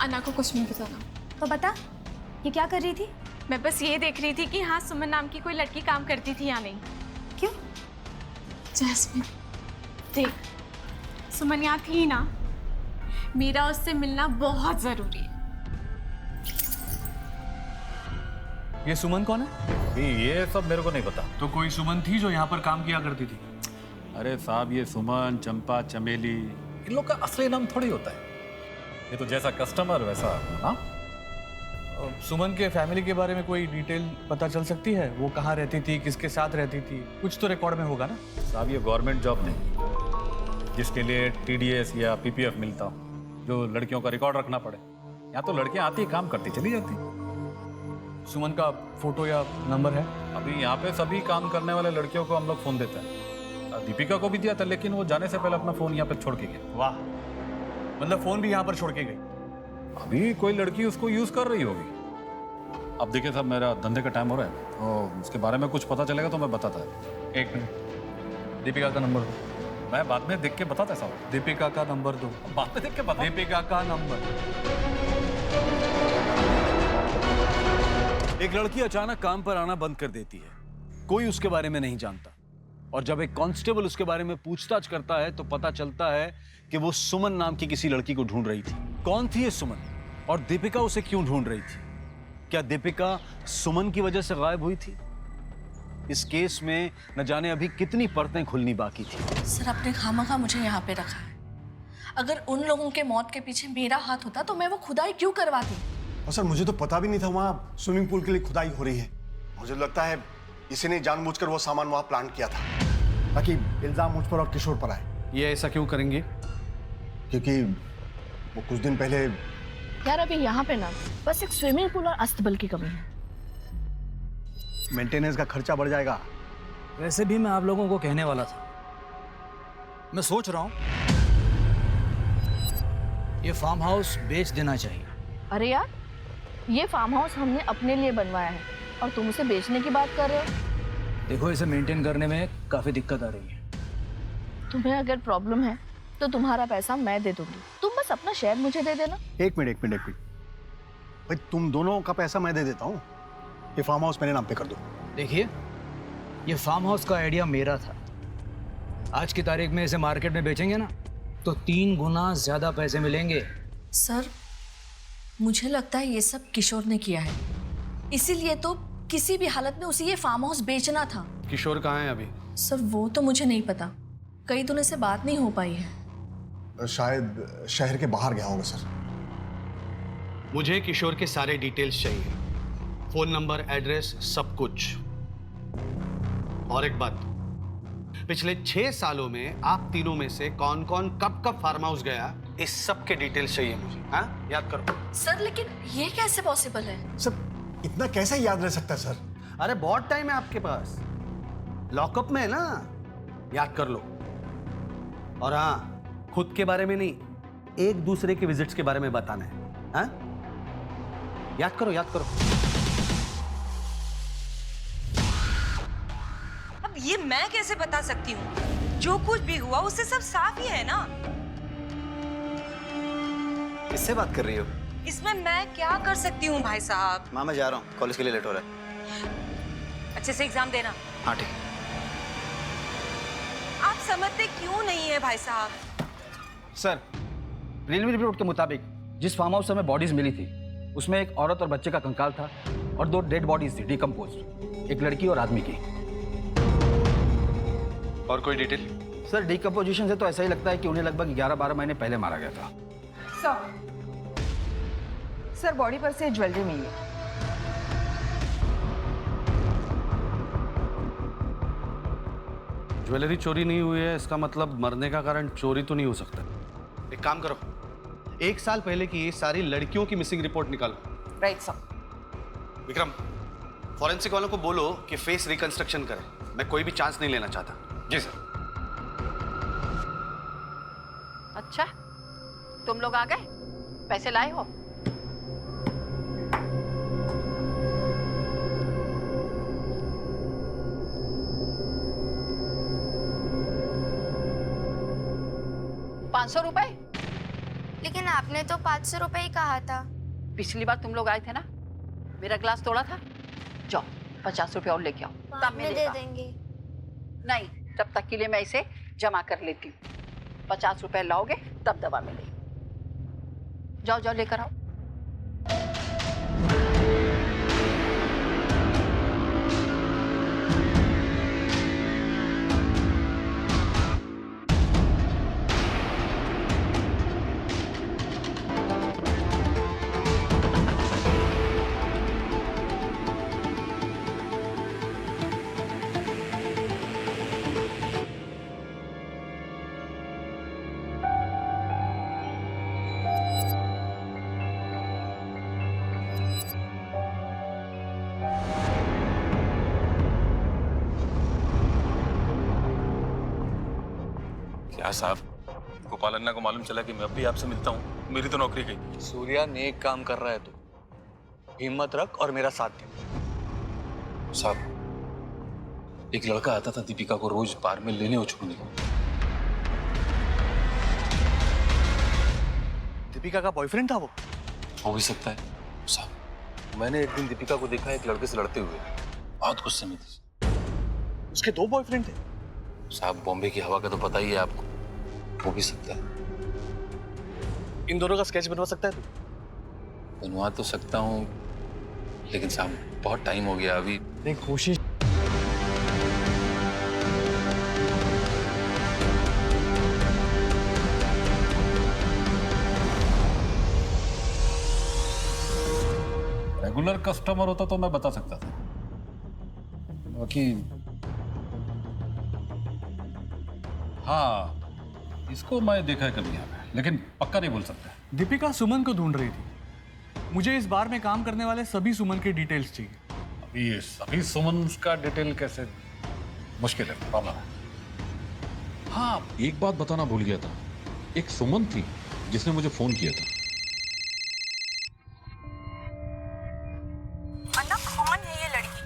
अन्ना को कुछ नहीं बताना। तो बता, ये क्या कर रही थी? मैं बस ये देख रही थी कि हाँ सुमन नाम की कोई लड़की काम करती थी या नहीं। क्यों? जैस्मिन देख, सुमन यहाँ थी ना, मेरा उससे मिलना बहुत जरूरी है। ये सुमन कौन है? ये सब मेरे को नहीं पता। तो कोई सुमन थी जो यहाँ पर काम किया करती थी? अरे साहब, ये सुमन, चंपा, चमेली, इन लोग का असली नाम थोड़ी होता है। ये तो जैसा कस्टमर वैसा नाम। सुमन के फैमिली के बारे में कोई डिटेल पता चल सकती है? वो कहाँ रहती थी, किसके साथ रहती थी? कुछ तो रिकॉर्ड में होगा ना? साहब, ये गवर्नमेंट जॉब नहीं जिसके लिए TDS या PPF मिलता हो, जो लड़कियों का रिकॉर्ड रखना पड़े। यहाँ तो लड़कियाँ आती, काम करती, चली जाती। सुमन का फोटो या नंबर है? अभी यहाँ पे सभी काम करने वाले लड़कियों को हम लोग फोन देते हैं। दीपिका को भी दिया था, लेकिन वो जाने से पहले अपना फोन यहाँ पे छोड़ के गया। वाह, मतलब फोन भी यहाँ पर छोड़ के गई? अभी कोई लड़की उसको यूज कर रही होगी। अब देखिए साहब, मेरा धंधे का टाइम हो रहा है, तो उसके बारे में कुछ पता चलेगा तो मैं बताता है। एक मिनट, दीपिका का नंबर दो। मैं बाद में देख के बताता साहब। दीपिका का नंबर दो। बाद में देख के बता। दीपिका का नंबर। एक लड़की अचानक काम पर आना बंद कर देती है, कोई उसके बारे में नहीं जानता, और जब एक कांस्टेबल उसके बारे में पूछताछ करता है तो पता चलता है कि वो सुमन नाम की किसी लड़की को ढूंढ रही थी। कौन थी ये सुमन, और दीपिका उसे क्यों ढूंढ रही थी? क्या दीपिका सुमन की वजह से गायब हुई थी? इस केस में न जाने अभी कितनी परतें खुलनी बाकी थी। सर, आपने खामखा मुझे यहाँ पे रखा है। अगर उन लोगों के मौत के पीछे मेरा हाथ होता तो मैं वो खुदाई क्यों करवाती? और सर, मुझे तो पता भी नहीं था वहाँ स्विमिंग पूल के लिए खुदाई हो रही है। मुझे लगता है किसी ने जानबूझकर वो सामान वहाँ प्लांट किया था ताकि इल्जाम मुझ पर और किशोर पर आए। ये ऐसा क्यों करेंगे? क्योंकि वो कुछ दिन पहले। यार, अभी यहाँ पे ना बस एक स्विमिंग पूल और अस्तबल की कमी है। मेंटेनेंस का खर्चा बढ़ जाएगा। वैसे भी मैं आप लोगों को कहने वाला था, मैं सोच रहा हूं ये फार्म हाउस बेच देना चाहिए। अरे यार, ये फार्म हाउस हमने अपने लिए बनवाया है और तुम उसे बेचने की बात कर रहे हो। देखो, इसे मेंटेन करने में काफी दिक्कत आ रही है। तुम्हें अगर प्रॉब्लम है तो तुम्हारा पैसा मैं दे दूंगी, तुम बस अपना शेयर मुझे दे देना। एक मिनट भाई, तुम दोनों का पैसा मैं दे देता हूँ। ये फार्म हाउस मेरे नाम पे कर दो। देखिए, ये फार्म हाउस का आइडिया मेरा था। आज की तारीख में इसे मार्केट में बेचेंगे ना तो 3 गुना ज्यादा पैसे मिलेंगे। सर, मुझे लगता है ये सब किशोर ने किया है, इसीलिए तो किसी भी हालत में उसे ये फार्म हाउस बेचना था। किशोर कहाँ है अभी? सर, वो तो मुझे नहीं पता, कई दिनों से बात नहीं हो पाई है। शायद शहर के बाहर गया होगा सर। मुझे किशोर के सारे डिटेल्स चाहिए, फोन नंबर, एड्रेस, सब कुछ। और एक बात, पिछले 6 सालों में आप तीनों में से कौन कौन कब कब फार्म हाउस गया, इस सब के डिटेल्स चाहिए मुझे। हाँ, याद करो। सर, लेकिन ये कैसे पॉसिबल है? सर, इतना कैसे याद रह सकता है सर? अरे बहुत टाइम है आपके पास, लॉकअप में है ना, याद कर लो। और हाँ, खुद के बारे में नहीं, एक दूसरे के विजिट्स के बारे में बताना है। हाँ, याद करो, याद करो। अब ये मैं कैसे बता सकती हूँ? जो कुछ भी हुआ उससे सब साफ ही है ना। किससे बात कर रही हो? इसमें मैं क्या कर सकती हूँ भाई साहब? माँ, मैं जा रहा हूँ, कॉलेज के लिए लेट हो रहा है। अच्छे से एग्जाम देना। हाँ ठीक। आप समझते क्यों नहीं है भाई साहब? सर, प्रीलिमिनरी रिपोर्ट के मुताबिक जिस फार्म हाउस से हमें बॉडीज मिली थी उसमें एक औरत और बच्चे का कंकाल था और 2 डेड बॉडीज थी डिकम्पोज्ड, एक लड़की और आदमी की। और कोई डिटेल? सर, डिकम्पोजिशन से तो ऐसा ही लगता है कि उन्हें लगभग 11-12 महीने पहले मारा गया था। सर, बॉडी पर से ज्वेलरी मिली है। ज्वेलरी चोरी नहीं हुई है, इसका मतलब मरने का कारण चोरी तो नहीं हो सकता। एक काम करो, 1 साल पहले की ये सारी लड़कियों की मिसिंग रिपोर्ट निकालो। Right sir. विक्रम, फॉरेंसिक वालों को बोलो कि फेस रिकंस्ट्रक्शन करें, मैं कोई भी चांस नहीं लेना चाहता। जी सर। अच्छा, तुम लोग आ गए, पैसे लाए हो? ₹500? लेकिन आपने तो 500 रुपए ही कहा था। पिछली बार तुम लोग आए थे ना, मेरा ग्लास तोड़ा था। जाओ 50 रुपए और लेके आओ, तब में दे मिलेगा। देंगे। नहीं, तब तक के लिए मैं इसे जमा कर लेती हूँ। 50 रुपए लाओगे तब दवा मिलेगी। जाओ जाओ लेकर आओ। क्या साहब, गोपाल अन्ना को मालूम चला कि मैं अब भी आपसे मिलता हूँ? मेरी तो नौकरी गई। सूर्या नेक काम कर रहा है, तू हिम्मत रख और मेरा साथ दे। साहब, एक लड़का आता था दीपिका को रोज बार में लेने और छोड़ने को। दीपिका का बॉयफ्रेंड था वो? हो भी सकता है साहब। मैंने एक दिन दीपिका को देखा एक लड़के से लड़ते हुए, बहुत गुस्से में थी। उसके 2 बॉयफ्रेंड थे? साहब, बॉम्बे की हवा का तो पता ही है आपको, हो भी सकता है। इन दोनों का स्केच बनवा सकता है तू? बनवा तो सकता हूँ, लेकिन साहब बहुत टाइम हो गया अभी। नहीं, कोशिश। रेगुलर कस्टमर होता तो मैं बता सकता था, बाकी हाँ, इसको मैं देखा है कभी यहाँ पे, लेकिन पक्का नहीं बोल सकता। दीपिका सुमन को ढूंढ रही थी। मुझे इस बार में काम करने वाले सभी सुमन के डिटेल्स चाहिए। अभी ये सभी सुमन का डिटेल कैसे? मुश्किल है, प्रॉब्लम है। हाँ, एक बात बताना भूल गया था। एक सुमन थी जिसने मुझे फोन किया था। अन्ना, कौन है ये लड़की?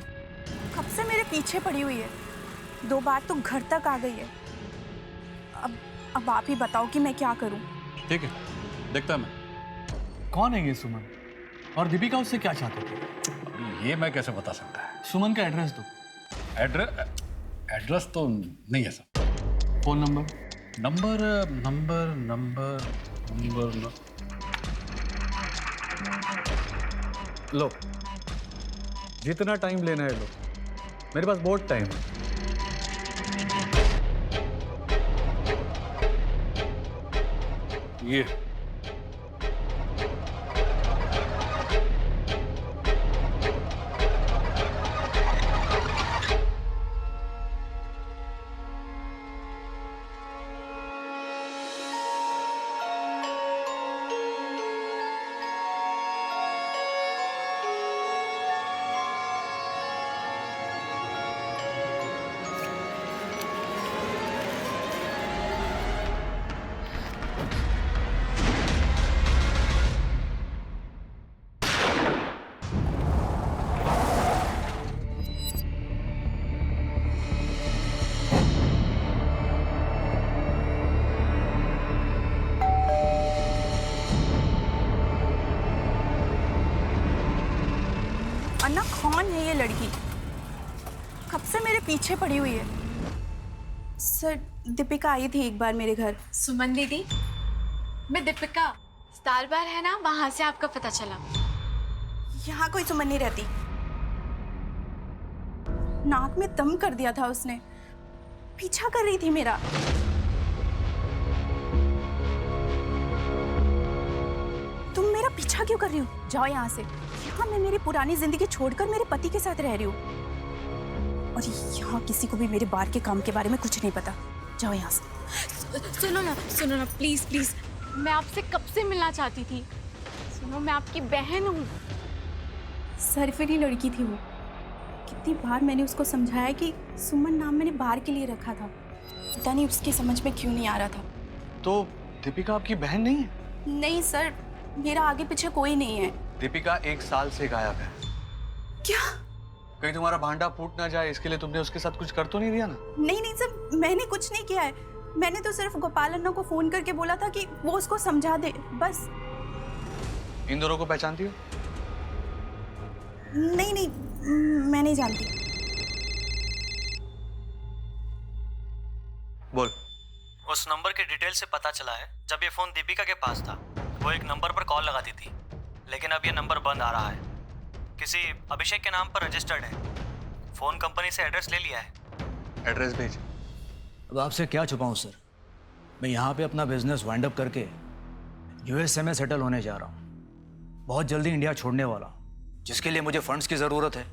कब से मेरे पीछे पड़ी हुई है। 2 बार तो घर तक आ गई है। अब आप ही बताओ कि मैं क्या करूं। ठीक है, देखता मैं। कौन है ये सुमन और दीपिका उससे क्या चाहते थे? ये मैं कैसे बता सकता है? सुमन का एड्रेस दो। एड्रेस तो नहीं है सर। Phone number? नंबर लो, जितना टाइम लेना है लो, मेरे पास बहुत टाइम है। ये अन्ना, कौन है ये लड़की? कब से मेरे पीछे पड़ी हुई है। सर, दीपिका आई थी एक बार मेरे घर। सुमन दीदी, मैं दीपिका, स्टार बार है ना, वहां से आपका पता चला। यहाँ कोई सुमन नहीं रहती। नाक में दम कर दिया था उसने। पीछा कर रही थी मेरा। तुम मेरा पीछा क्यों कर रही हो? जाओ यहाँ से। यहाँ मैं मेरी पुरानी जिंदगी छोड़कर मेरे पति के साथ रह रही हूँ, और यहाँ किसी को भी मेरे बाहर के काम के बारे में कुछ नहीं पता। जाओ यहाँ से। सुनो ना प्लीज प्लीज, मैं आपसे कब से मिलना चाहती थी। सुनो, मैं आपकी बहन हूँ। सरफिरी लड़की थी वो। कितनी बार मैंने उसको समझाया कि सुमन नाम मैंने बाहर के लिए रखा था, पता नहीं उसकी समझ में क्यों नहीं आ रहा था। तो दीपिका आपकी बहन नहीं है? नहीं सर, मेरा आगे पीछे कोई नहीं है। दीपिका 1 साल से गायब है। क्या? कहीं तुम्हारा भांडा फूट ना जाए इसके लिए तुमने उसके साथ कुछ कर तो नहीं दिया ना? नहीं नहीं सर, मैंने कुछ नहीं किया है। मैंने तो सिर्फ गोपाल अन्ना को फोन करके बोला था कि वो उसको समझा दे, बस। इन दोनों को पहचानती हो? नहीं नहीं, मैं नहीं जानती। बोल। उस नंबर के डिटेल से पता चला है जब ये फोन दीपिका के पास था वो एक नंबर पर कॉल लगाती थी, लेकिन अब ये नंबर बंद आ रहा है। किसी अभिषेक के नाम पर रजिस्टर्ड है। फोन कंपनी से एड्रेस ले लिया है। एड्रेस भेज। अब आपसे क्या छुपाऊं सर, मैं यहाँ पे अपना बिजनेस वाइंड अप करके यूएसए में सेटल होने जा रहा हूँ। बहुत जल्दी इंडिया छोड़ने वाला हूँ, जिसके लिए मुझे फंड्स की ज़रूरत है,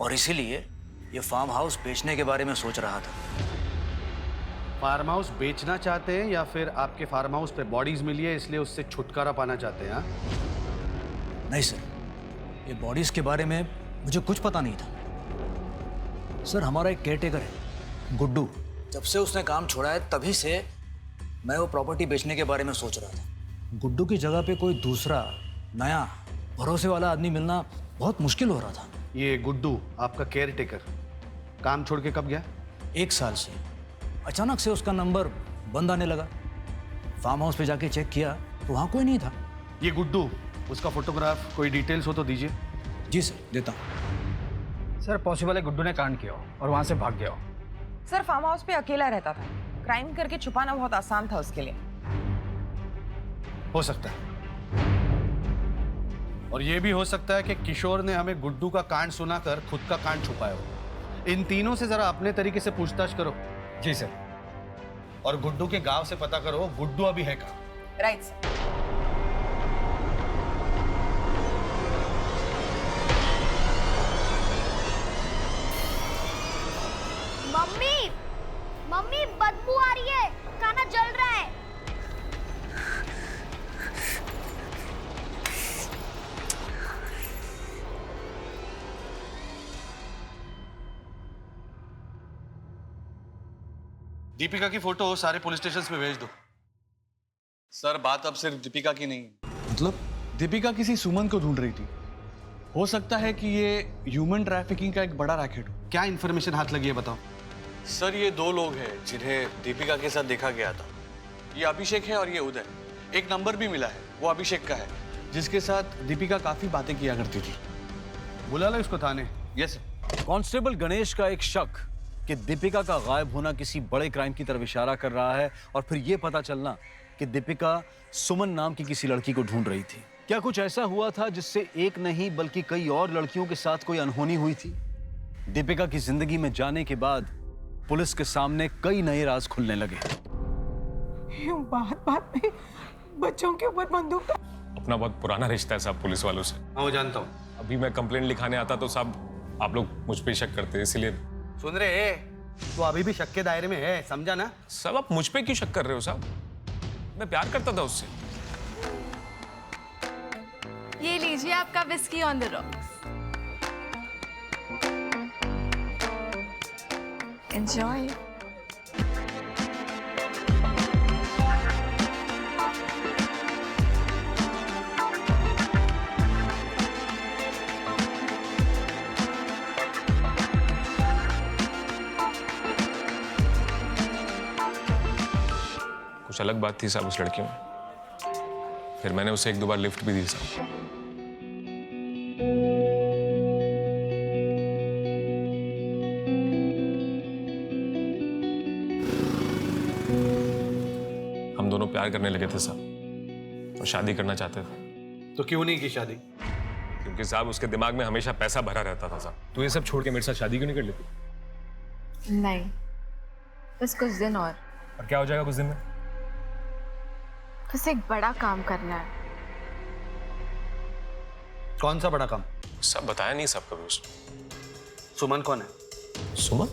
और इसीलिए ये फार्म हाउस बेचने के बारे में सोच रहा था। फार्म हाउस बेचना चाहते हैं या फिर आपके फार्म हाउस पे बॉडीज मिली है इसलिए उससे छुटकारा पाना चाहते हैं? नहीं सर, ये बॉडीज के बारे में मुझे कुछ पता नहीं था। सर, हमारा एक केयरटेकर है गुड्डू, जब से उसने काम छोड़ा है तभी से मैं वो प्रॉपर्टी बेचने के बारे में सोच रहा था। गुड्डू की जगह पे कोई दूसरा नया भरोसे वाला आदमी मिलना बहुत मुश्किल हो रहा था। ये गुड्डू आपका केयरटेकर काम छोड़ के कब गया? 1 साल से। अचानक से उसका नंबर बंद आने लगा। फार्म हाउस पे जाके चेक किया तो वहाँ कोई नहीं था। ये गुड्डू, उसका फोटोग्राफ, कोई डिटेल्स हो तो दीजिए। जी सर, देता हूँ। सर, पॉसिबल है गुड्डू ने कांड किया हो और वहाँ से भाग गया हो। सर, फार्म हाउस पे अकेला रहता था। क्राइम करके छुपाना बहुत आसान था उसके लिए। हो सकता है, और ये भी हो सकता है कि किशोर ने हमें गुड्डू का कांड सुनाकर खुद का कांड छुपाया हो। इन तीनों से जरा अपने तरीके से पूछताछ करो। जी सर। और गुड्डू के गांव से पता करो गुड्डू अभी है कहाँ। Right sir. मम्मी, मम्मी बदबू आ रही है, खाना जल रहा है। दीपिका की फोटो सारे पुलिस स्टेशन में भेज दो। सर, बात अब सिर्फ दीपिका की नहीं है। मतलब? दीपिका किसी सुमन को ढूंढ रही थी। हो सकता है कि ये ह्यूमन ट्रैफिकिंग का एक बड़ा रैकेट हो। क्या इन्फॉर्मेशन हाथ लगी है बताओ। सर, ये 2 लोग हैं जिन्हें दीपिका के साथ देखा गया था। ये अभिषेक है और ये उदय। एक नंबर भी मिला है, वो अभिषेक का है, जिसके साथ दीपिका काफी बातें किया करती थी। बुला लो इसको थाने। यस। कांस्टेबल गणेश का एक शक कि दीपिका का गायब होना किसी बड़े क्राइम की तरफ इशारा कर रहा है, और फिर यह पता चलना कि दीपिका सुमन नाम की किसी लड़की को ढूंढ रही थी। क्या कुछ ऐसा हुआ था जिससे एक नहीं बल्कि कई और लड़कियों के साथ कोई अनहोनी हुई थी? दीपिका की जिंदगी में जाने के बाद पुलिस के सामने कई नए राज खुलने लगे। बात बात में बच्चों के ऊपर बंदूक। अपना बहुत पुराना रिश्ता है साहब पुलिस वालों से। हाँ, जानता हूँ। अभी मैं कंप्लेंट लिखाने आता तो साहब आप लोग मुझ पे शक करते हैं, इसीलिए। सुन रहे, तो अभी भी शक के दायरे में है, समझा ना? सब आप मुझ पे क्यों शक कर रहे हो साहब? मैं प्यार करता था उससे। ये लीजिए आपका whisky on the rocks. Enjoy. कुछ अलग बात थी साहब उस लड़की में। फिर मैंने उसे 1-2 बार लिफ्ट भी दी साहब। हम दोनों प्यार करने लगे थे साहब, और शादी करना चाहते थे। तो क्यों नहीं की शादी? क्योंक साहब उसके दिमाग में हमेशा पैसा भरा रहता था साहब। तो ये सब छोड़ के मेरे साथ शादी क्यों नहीं कर लेती? नहीं, बस कुछ दिन और क्या हो जाएगा कुछ दिन में? बस एक बड़ा काम करना है। कौन सा बड़ा काम? सब बताया नहीं सब कभी उसने। सुमन कौन है? सुमन?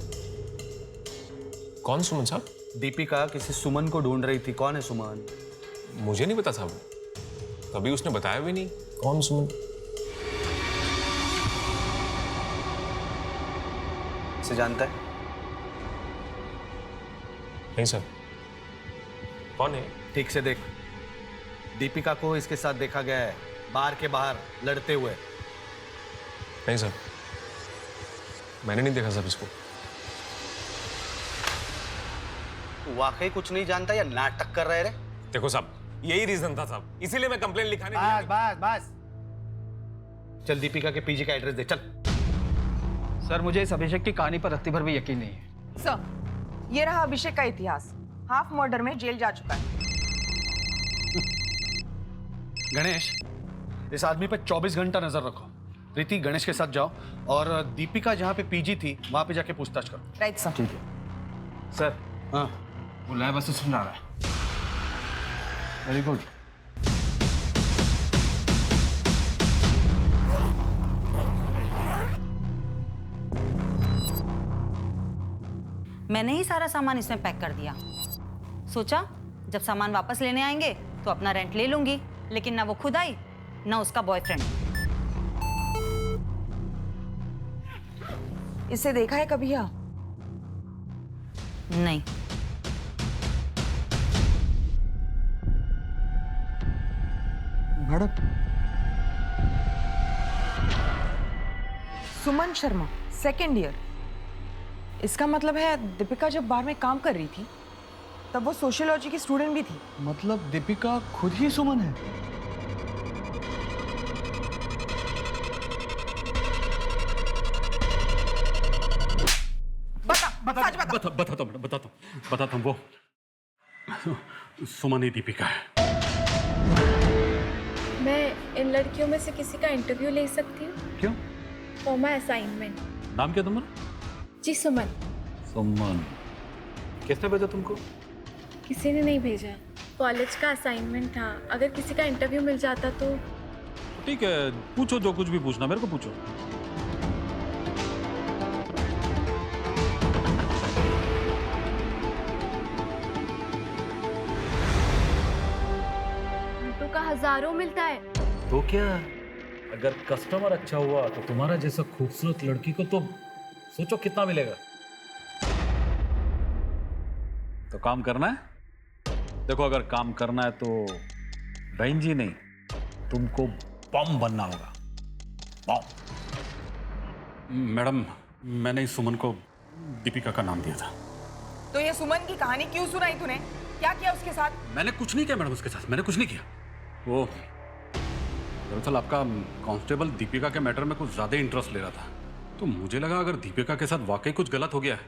कौन सुमन साहब? दीपिका किसी सुमन को ढूंढ रही थी। कौन है सुमन? मुझे नहीं पता साहब, कभी उसने बताया भी नहीं कौन सुमन। से जानता है? नहीं सर। कौन है? ठीक से देख। दीपिका को इसके साथ देखा गया है बार के बाहर लड़ते हुए। नहीं सर, मैंने नहीं देखा सर इसको। तू वाकई कुछ नहीं जानता या नाटक कर रहे रे? देखो साहब, यही रीजन था साहब, इसीलिए मैं कंप्लेंट लिखाने बस चल दीपिका के पीजी का एड्रेस दे, चल। सर, मुझे इस अभिषेक की कहानी पर रत्ती भर भी यकीन नहीं है। सर, ये रहा अभिषेक का इतिहास। हाफ मर्डर में जेल जा चुका है। गणेश, इस आदमी पे 24 घंटा नजर रखो। प्रीति, गणेश के साथ जाओ और दीपिका जहाँ पे पीजी थी वहां पे जाके पूछताछ करो। Right sir. ठीक है सर। हाँ, वो लैब असिस्टेंट आ रहा है। Very good. मैंने ही सारा सामान इसमें पैक कर दिया। सोचा जब सामान वापस लेने आएंगे तो अपना रेंट ले लूंगी, लेकिन ना वो खुद आई ना उसका बॉयफ्रेंड। इसे देखा है कभी? यहाँ नहीं। Madam, Suman Sharma, second year. इसका मतलब है दीपिका जब बार में काम कर रही थी तब वो सोशियोलॉजी की स्टूडेंट भी थी। मतलब दीपिका खुद ही सुमन है? बताता हूँ वो सुमन ही दीपिका है। मैं इन लड़कियों में से किसी का इंटरव्यू ले सकती हूँ? क्यों? For my assignment. नाम क्या तुम्हारा? जी, सुमन। सुमन। किसने भेजा तुमको? किसी ने नहीं भेजा, कॉलेज का असाइनमेंट था। अगर किसी का इंटरव्यू मिल जाता तो। ठीक है, पूछो जो कुछ भी पूछना, मेरे को पूछो। ऑटो का हजारों मिलता है। तो क्या, अगर कस्टमर अच्छा हुआ तो तुम्हारा जैसा खूबसूरत लड़की को तो सोचो कितना मिलेगा। तो काम करना है? देखो, अगर काम करना है तो बहन जी नहीं, तुमको बम बनना होगा। बम। मैडम, मैंने इस सुमन को दीपिका का नाम दिया था। तो ये सुमन की कहानी क्यों सुनाई तूने? क्या किया उसके साथ? मैंने कुछ नहीं किया मैडम उसके साथ, मैंने कुछ नहीं किया। वो दरअसल आपका कांस्टेबल दीपिका के मैटर में कुछ ज्यादा इंटरेस्ट ले रहा था, तो मुझे लगा अगर दीपिका के साथ वाकई कुछ गलत हो गया है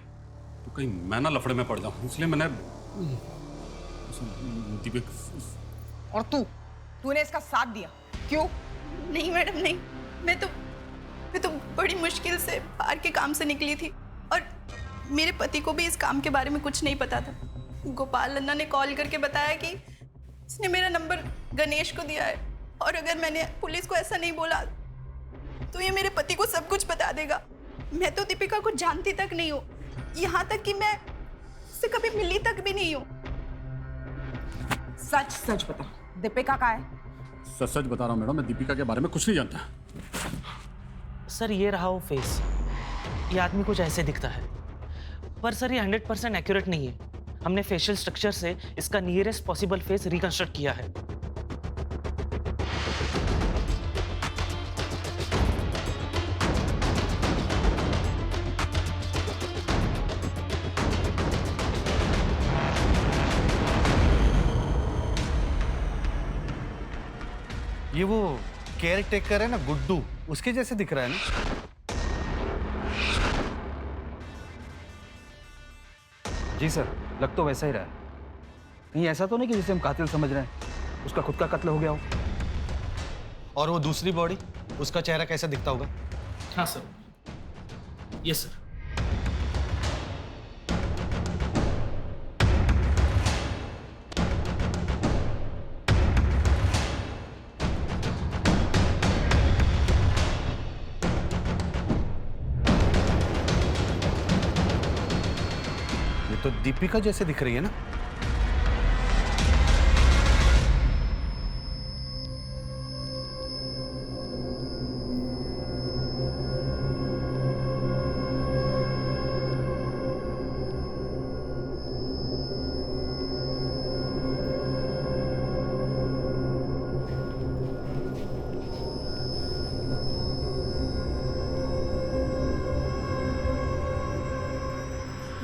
तो कहीं मैं ना लफड़े में पड़ जाऊं, इसलिए मैंने दीपिका। और तूने इसका साथ दिया क्यों? नहीं मैडम, नहीं। मैं तो बड़ी मुश्किल से बाहर के काम से निकली थी और मेरे पति को भी इस काम के बारे में कुछ नहीं पता था। गोपाल अन्ना ने कॉल करके बताया कि उसने मेरा नंबर गणेश को दिया है और अगर मैंने पुलिस को ऐसा नहीं बोला तो ये मेरे पति को सब कुछ बता देगा। मैं तो दीपिका को जानती तक नहीं हूँ, यहाँ तक कि मैं उससे कभी मिली तक भी नहीं हूँ। सच सच बता, दीपिका का है? सच सच बता रहा हूँ मैडम, मैं दीपिका के बारे में कुछ नहीं जानता। सर, ये रहा वो फेस। ये आदमी कुछ ऐसे दिखता है, पर सर ये 100% एक्यूरेट नहीं है। हमने फेशियल स्ट्रक्चर से इसका नियरेस्ट पॉसिबल फेस रिकंस्ट्रक्ट किया है। ये वो केयर टेकर है ना, गुड्डू, उसके जैसे दिख रहा है ना? जी सर, लग तो वैसा ही रहा है। कहीं ऐसा तो नहीं कि जिसे हम कातिल समझ रहे हैं उसका खुद का कत्ल हो गया हो। और वो दूसरी बॉडी, उसका चेहरा कैसा दिखता होगा? हाँ सर, यस सर। ये तो दीपिका जैसे दिख रही है ना?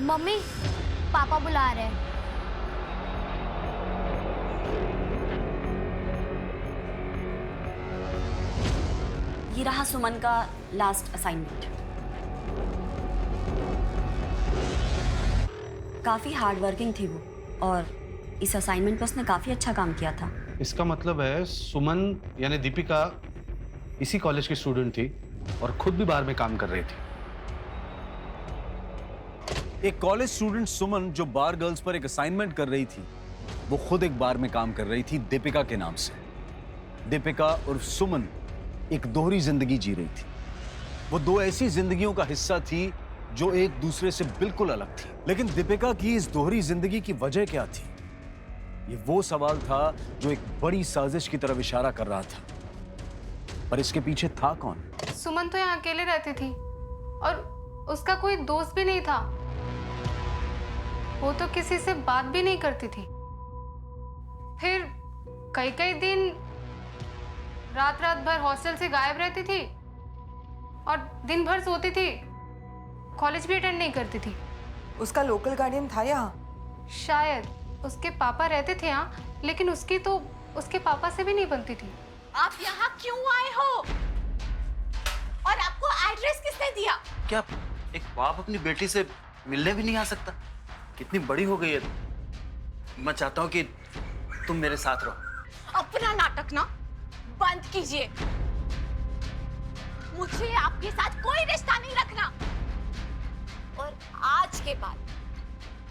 मम्मी, पापा बुला रहे हैं। ये रहा सुमन का लास्ट असाइनमेंट। काफ़ी हार्ड वर्किंग थी वो, और इस असाइनमेंट पर उसने काफ़ी अच्छा काम किया था। इसका मतलब है सुमन यानी दीपिका इसी कॉलेज की स्टूडेंट थी और खुद भी बार में काम कर रही थी। एक कॉलेज स्टूडेंट सुमन जो बार गर्ल्स पर एक असाइनमेंट कर रही थी, वो खुद एक बार में काम कर रही थी दीपिका के नाम से। दीपिका और सुमन एक दोहरी जिंदगी जी रही थी। वो दो ऐसी जिंदगियों का हिस्सा थी जो एक दूसरे से बिल्कुल अलग थी। लेकिन दीपिका की इस दोहरी जिंदगी की वजह क्या थी? ये वो सवाल था जो एक बड़ी साजिश की तरफ इशारा कर रहा था। पर इसके पीछे था कौन? सुमन तो यहाँ अकेले रहती थी और उसका कोई दोस्त भी नहीं था। वो तो किसी से बात भी नहीं करती थी। फिर कई कई दिन रात रात भर हॉस्टल से गायब रहती थी और दिन भर सोती थी, कॉलेज भी अटेंड नहीं करती थी। उसका लोकल गार्डियन था यहाँ? शायद उसके पापा रहते थे यहाँ, लेकिन उसकी तो उसके पापा से भी नहीं बनती थी। आप यहाँ क्यों आए हो? और आपको एड्रेस किसने दिया? क्या एक बाप अपनी बेटी से मिलने भी नहीं आ सकता? कितनी बड़ी हो गई है। मैं चाहता हूँ कि तुम मेरे साथ रहो। अपना नाटक ना बंद कीजिए। मुझे आपके साथ कोई रिश्ता नहीं रखना, और आज के बाद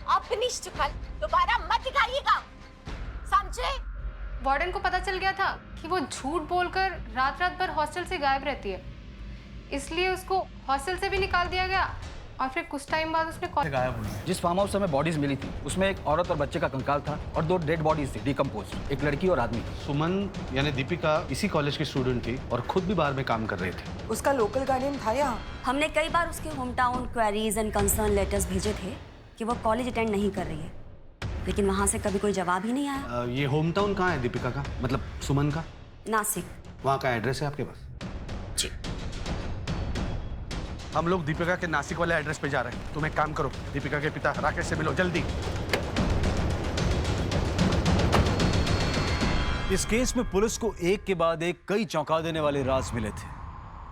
अपनी शक्ल दोबारा मत दिखाइएगा, समझे? वार्डन को पता चल गया था कि वो झूठ बोलकर रात रात भर हॉस्टल से गायब रहती है, इसलिए उसको हॉस्टल से भी निकाल दिया गया। और फिर कुछ टाइम बाद उसने गायब हुई। जिस फार्म हाउस से हमें बॉडीज मिली थी उसमें एक औरत और बच्चे का कंकाल था और 2 डेड बॉडीज थी डिकम्पोज, एक लड़की और आदमी। सुमन यानी दीपिका इसी कॉलेज की स्टूडेंट थी और खुद भी बार में काम कर रही थी। उसका लोकल गार्डियन था यहाँ? हमने कई बार उसके home town queries and concern letters भेजे थे कि वो कॉलेज अटेंड नहीं कर रही है, लेकिन वहाँ से कभी कोई जवाब ही नहीं आया। ये होम टाउन कहाँ है दीपिका का, मतलब सुमन का? नासिक। वहाँ का एड्रेस है आपके पास? जी। हम लोग दीपिका के नासिक वाले एड्रेस पे जा रहे हैं। तुम एक काम करो, दीपिका के पिता राकेश से मिलो जल्दी। इस केस में पुलिस को एक के बाद एक कई चौंका देने वाले राज मिले थे,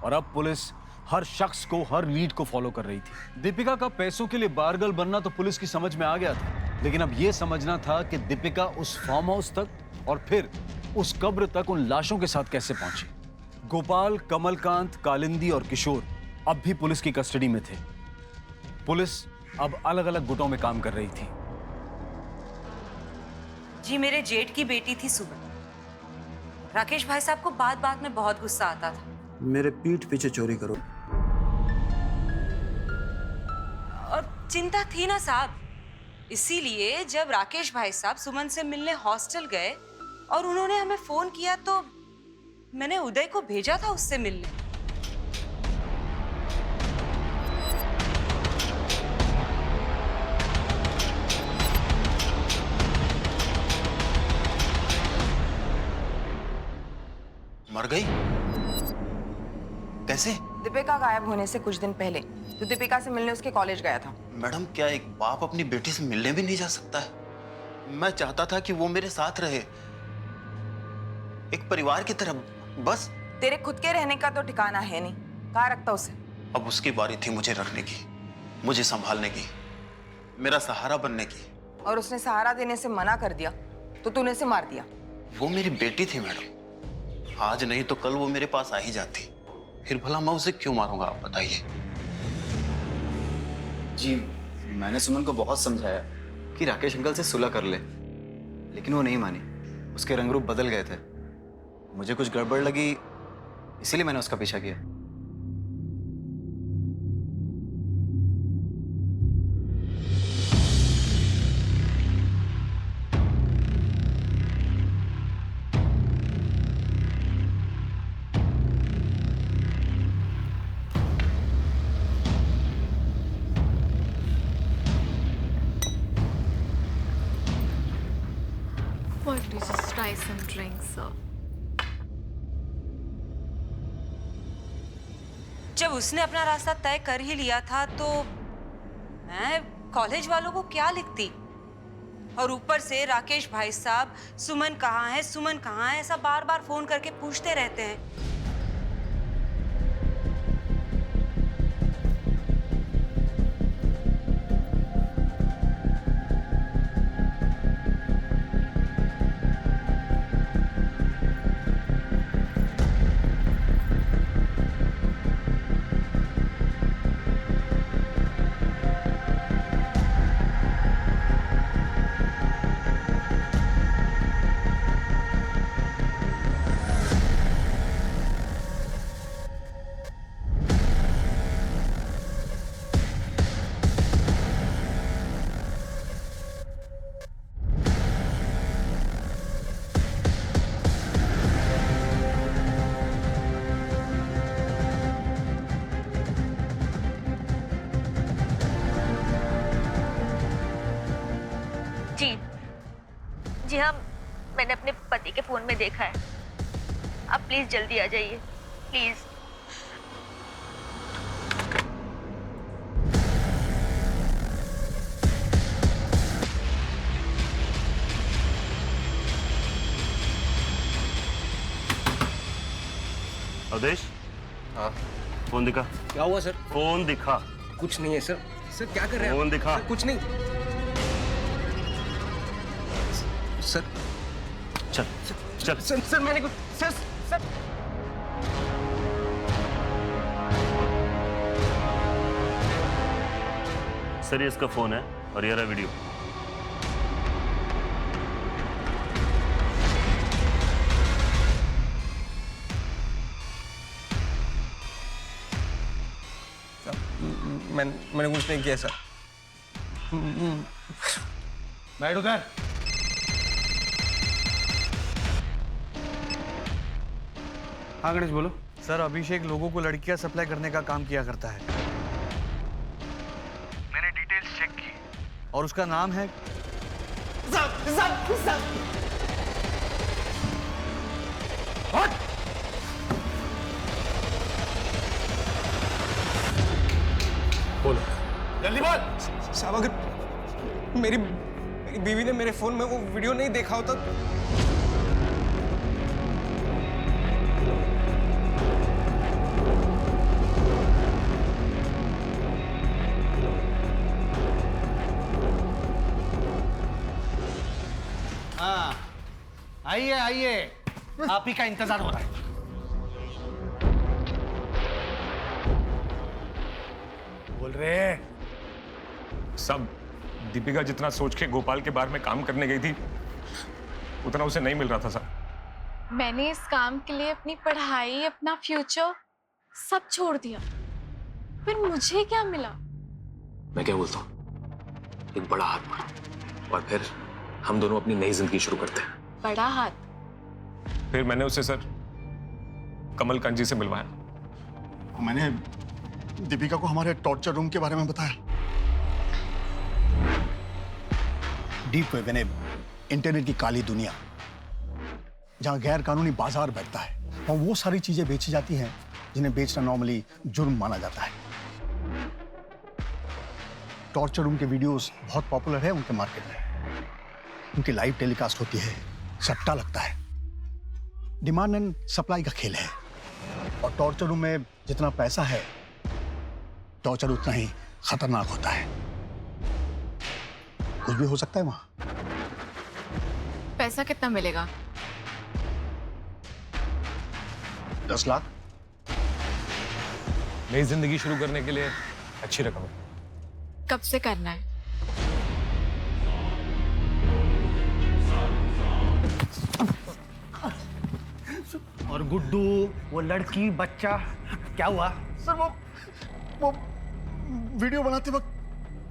और अब पुलिस हर शख्स को, हर लीड को फॉलो कर रही थी। दीपिका का पैसों के लिए बारगर्ल बनना तो पुलिस की समझ में आ गया था, लेकिन अब यह समझना था कि दीपिका उस फार्म हाउस तक और फिर उस कब्र तक उन लाशों के साथ कैसे पहुंची। गोपाल, कमलकांत, कालिंदी और किशोर अब भी पुलिस की कस्टडी में थे। पुलिस अब अलग अलग गुटों में काम कर रही थी। जी, मेरे जेठ की बेटी थी सुमन। राकेश भाई साहब को बात बात में बहुत गुस्सा आता था। मेरे पीठ पीछे चोरी करो। और चिंता थी ना साहब, इसीलिए जब राकेश भाई साहब सुमन से मिलने हॉस्टल गए और उन्होंने हमें फोन किया तो मैंने उदय को भेजा था उससे मिलने। मर गई? कैसे? दीपिका गायब होने से कुछ दिन पहले तो दीपिका से मिलने उसके कॉलेज गया था। मैडम, क्या एक बाप अपनी बेटी से मिलने भी नहीं जा सकता है? मैं चाहता था कि वो मेरे साथ रहे, एक परिवार की तरह, बस। तेरे खुद के रहने का तो ठिकाना है नहीं, कहाँ रखता उसे? अब उसकी बारी थी मुझे रखने की, मुझे संभालने की, मेरा सहारा बनने की। और उसने सहारा देने से मना कर दिया तो तूने उसे मार दिया। वो मेरी बेटी थी मैडम, आज नहीं तो कल वो मेरे पास आ ही जाती, फिर भला मैं उसे क्यों मारूंगा, आप बताइए। जी, मैंने सुमन को बहुत समझाया कि राकेश अंकल से सुलह कर ले, लेकिन वो नहीं मानी। उसके रंग रूप बदल गए थे। मुझे कुछ गड़बड़ लगी, इसीलिए मैंने उसका पीछा किया। Why don't you just try some drinks, sir? जब उसने अपना रास्ता तय कर ही लिया था तो मैं कॉलेज वालों को क्या लिखती। और ऊपर से राकेश भाई साहब सुमन कहाँ है, सुमन कहाँ है, ऐसा बार बार फोन करके पूछते रहते हैं। फोन में देखा है। आप प्लीज जल्दी आ जाइए, प्लीज। अवधेश, हाँ फोन दिखा। क्या हुआ सर? फोन दिखा। कुछ नहीं है सर। सर क्या कर रहे हैं? फोन दिखा। सर, कुछ नहीं। सर चल चल। सर मैंने कुछ सर सर सर ये इसका फोन है और ये रहा वीडियो। मैंने कुछ नहीं किया सर। बैठ उधर। हाँ गणेश बोलो। सर अभिषेक लोगों को लड़कियां सप्लाई करने का काम किया करता है। मैंने डिटेल्स चेक की और उसका नाम है बोलो जल्दी बोल। साहब अगर मेरी बीवी ने मेरे फोन में वो वीडियो नहीं देखा होता। हाँ आइए आइए, आप ही का इंतजार हो रहा है। बोल रहे सब दीपिका जितना सोच के गोपाल के बारे में काम करने गई थी उतना उसे नहीं मिल रहा था सर। मैंने इस काम के लिए अपनी पढ़ाई, अपना फ्यूचर सब छोड़ दिया, फिर मुझे क्या मिला? मैं क्या बोलता हूँ, एक बड़ा हाथ मारो और फिर हम दोनों अपनी नई जिंदगी शुरू करते हैं। बड़ा हाथ? फिर मैंने उसे सर कमल कांत जी से मिलवाया। मैंने दीपिका को हमारे टॉर्चर रूम के बारे में बताया। डीप वेब यानी इंटरनेट की काली दुनिया, जहां गैर कानूनी बाजार बैठता है और वो सारी चीजें बेची जाती हैं जिन्हें बेचना नॉर्मली जुर्म माना जाता है। टॉर्चर रूम के वीडियोस बहुत पॉपुलर है उनके मार्केट में। उनकी लाइव टेलीकास्ट होती है, सट्टा लगता है, डिमांड एंड सप्लाई का खेल है। और टॉर्चर रूम में जितना पैसा है, टॉर्चर उतना ही खतरनाक होता है। कुछ भी हो सकता है वहां। पैसा कितना मिलेगा? 10 लाख। नई जिंदगी शुरू करने के लिए अच्छी रकम है। कब से करना है? और गुड्डू, वो लड़की, बच्चा, क्या हुआ? सर वो वीडियो बनाते वक्त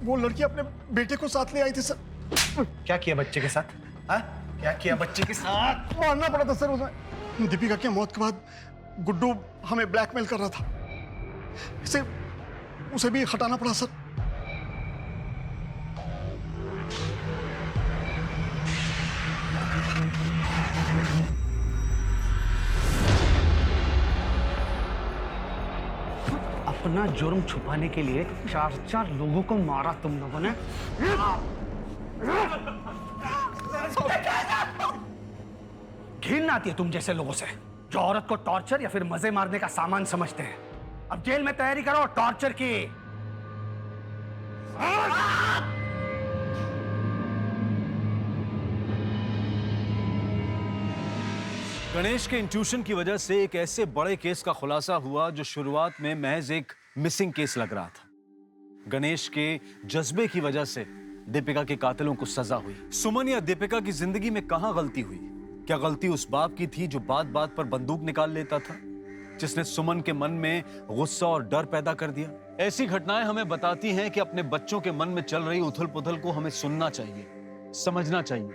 वो लड़की अपने बेटे को साथ ले आई थी सर। क्या किया बच्चे के साथ? हाँ? क्या किया बच्चे के साथ? मारना पड़ा था सर उसे। दीपिका की मौत के बाद गुड्डू हमें ब्लैकमेल कर रहा था, इसे उसे भी हटाना पड़ा सर। अपना जुर्म छुपाने के लिए 4 लोगों को मारा तुम लोगों ने। घिन आती है तुम जैसे लोगों से जो औरत को टॉर्चर या फिर मजे मारने का सामान समझते हैं। अब जेल में तैयारी करो टॉर्चर की। गणेश के इंट्यूशन की वजह से एक ऐसे बड़े केस का खुलासा हुआ जो शुरुआत में महज एक मिसिंग केस लग रहा था। गणेश के जज्बे की वजह से दीपिका के कातिलों को सजा हुई। सुमन या दीपिका की जिंदगी में कहां गलती हुई? क्या गलती उस बाप की थी जो बात बात पर बंदूक निकाल लेता था, जिसने सुमन के मन में गुस्सा और डर पैदा कर दिया? ऐसी घटनाएं हमें बताती हैं कि अपने बच्चों के मन में चल रही उथल पुथल को हमें सुनना चाहिए, समझना चाहिए,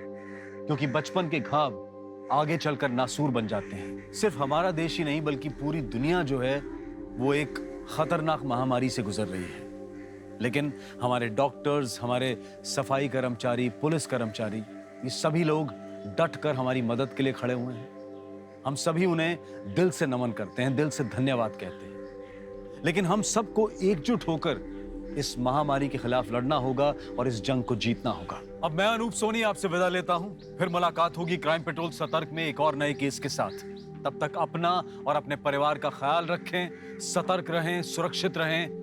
क्योंकि बचपन के घाव आगे चलकर नासूर बन जाते हैं। सिर्फ हमारा देश ही नहीं बल्कि पूरी दुनिया जो है वो एक खतरनाक महामारी से गुजर रही है। लेकिन हमारे डॉक्टर्स, हमारे सफाई कर्मचारी, पुलिस कर्मचारी, ये सभी लोग डट कर हमारी मदद के लिए खड़े हुए हैं। हम सभी उन्हें दिल से नमन करते हैं, दिल से धन्यवाद कहते हैं। लेकिन हम सबको एकजुट होकर इस महामारी के खिलाफ लड़ना होगा और इस जंग को जीतना होगा। अब मैं अनूप सोनी आपसे विदा लेता हूं। फिर मुलाकात होगी क्राइम पेट्रोल सतर्क में एक और नए केस के साथ। तब तक अपना और अपने परिवार का ख्याल रखें, सतर्क रहें, सुरक्षित रहें।